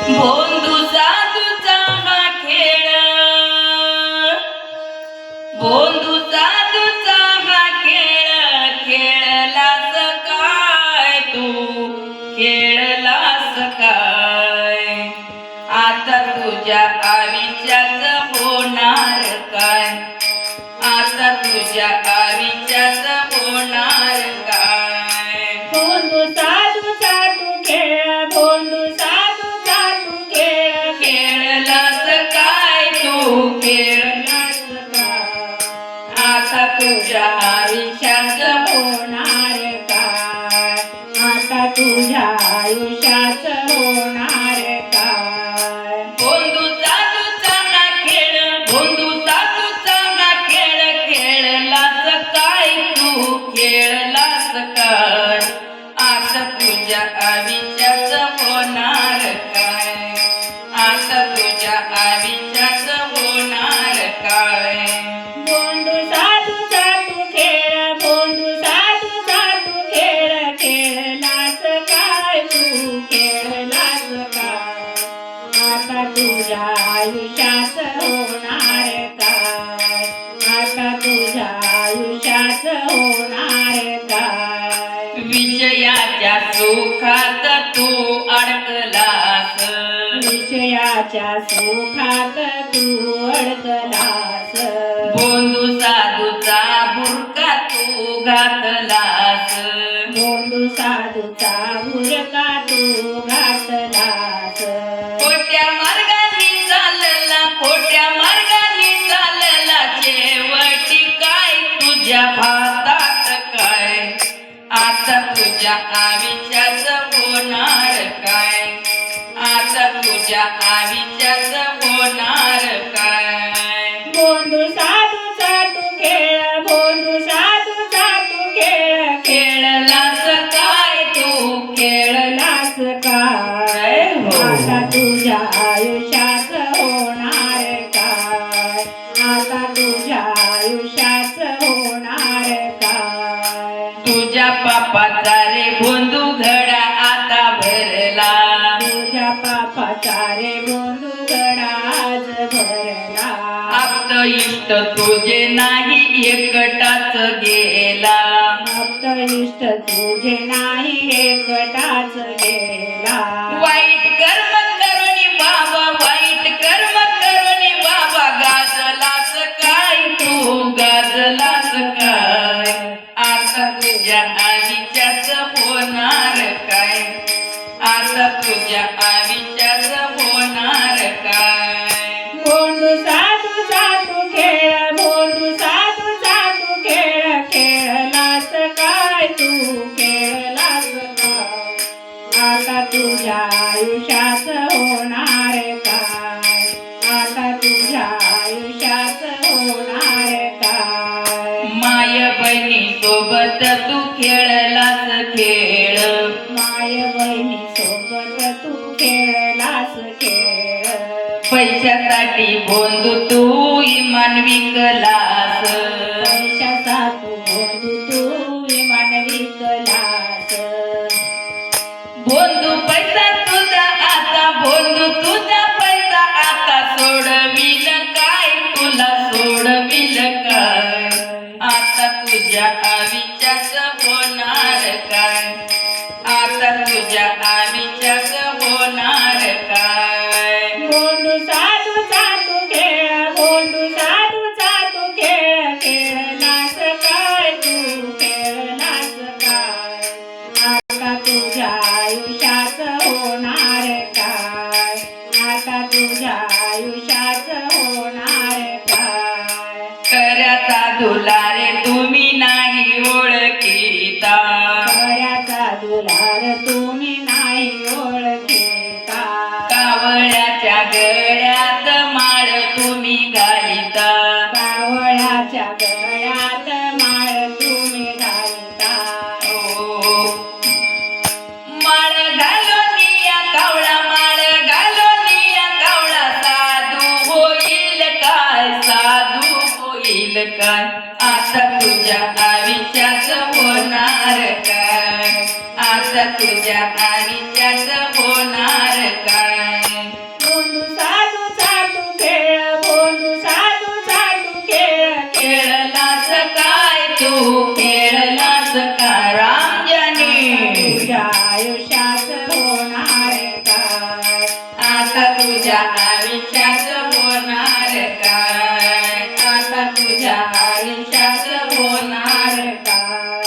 भोंदूचा तुझा हा खेळ, भोंदूचा तुझा हा खेळ, खेळलास काय तू, खेळलास काय? आता तुझ्या आयुष्यात होणार काय? आता तुझ्या आयुष्यात होणार काय? भोंदू साधू साधू खेळ, भोंदू साधू साधू खेळ, खेळलास काय तू, खेळलास काय? आता तुझ्या आयुष्यात होणार काय? आता तुझ्या आयुष्यात होणार काय? भोंदूचा तुझा हा खेळ, भोंदूचा तुझा हा खेळ, खेळलास काय तू, खेळलास काय? आता तुझ्या आयुष्यात होणार काय? आता तुझ्या आयुष्यात होणार काय? भोंदू साधू साधू खेळ, भोंदू साधू साधू खेळ, खेळलास काय तू, खेळलास काय? आता तुझ्या आयुष्यात होणार काय? आता तुझ्या आयुष्यात होणार काय? विजयाच्या सुखात तू अडकलास, विषयाच्या सुखात तू अडकलास, भोंदू साधूचा बुरका तू घातलास, भोंदू साधूचा बुरका तू घातलास, खोट्या मार्गाने चालला, खोट्या मार्गाने चालला, शेवटी काय तुझ्या हातात काय? आता तुझ्या आयुष्यात होणार काय? आता तुझ्या आयुष्यात होणार काय? भोंदू साधू साधू खेळ, भोंदू साधू साधू खेळ, खेळलास काय तू, खेळलास काय? आता तुझ्या आयुष्यात होणार काय? आता तुझ्या आयुष्यात होणार काय? तुझ्या पापाचा रे भोंदू घडा आता भरला, तुझ्या पापाचा रे भोंदू घडा आज भरला, आप्त इष्ट तुझे नाही एकटाच गेला, भक्त इष्ट तुझे नाही एकटाच गेला, वाईट कर्म करुणी बाबा, वाईट कर्म करुणी बाबा, गाजलास काय तू, गाजलास काय? आता तुझ्या आयुष्यात होणार काय? आता तुझ्या आयुष्यात होणार काय? भोंदू साधू साधू खेळ, भोंदू साधू साधू खेळ, खेळलास काय तू, खेळलास काय? आता तुझ्या आयुष्यात होणार काय? आता तुझ्या आयुष्यात होणार काय? माय बहिणी सोबत तू खेळलास खेळ, माय बहिणी सोबत तू खेळलास खेळ, पैशासाठी भोंदू तू इमान विकलास, पैशासाठी भोंदू तू विमान विकलास, भोंदू पैसा तुझा आता, भोंदू तुझा पैसा आता, सोडविल काय तुला, सोडविल काय? आता तुझ्या आयुष्यात होणार काय? आता तुझ्या आयुष्यात होणार काय? भोंदू साधू साधू खेळ, भोंदू साधू साधू खेळ, खेळलास काय तू, खेळलास काय? आता तुझ्या आयुष्यात होणार काय? आता तुझ्या आयुष्यात होणार काय? खऱ्याचा दुलारे तुम्ही नाही ओळखीता, खऱ्याचा दुलार तुम्ही नाही ओळखीता, कावळ्याच्या गळ्यात माळ तुम्ही घालिता, कावळ्याच्या गळ्यात माळ तुम्ही घालता, ओ माळ घालोनिया कावळा, माळ घालोनिया कावळा, साधू होईल काय, साधू होईल काय? आता तुझ्या आयुष्यात होणार काय? आता तुझ्या आयुष्यात होणार काय? खेळलास काय तू खेळलास काय रामजाने तुझ्या आयुष्यात होणार काय आता तुझ्या आयुष्यात होणार काय आता तुझ्या आयुष्यात होणार काय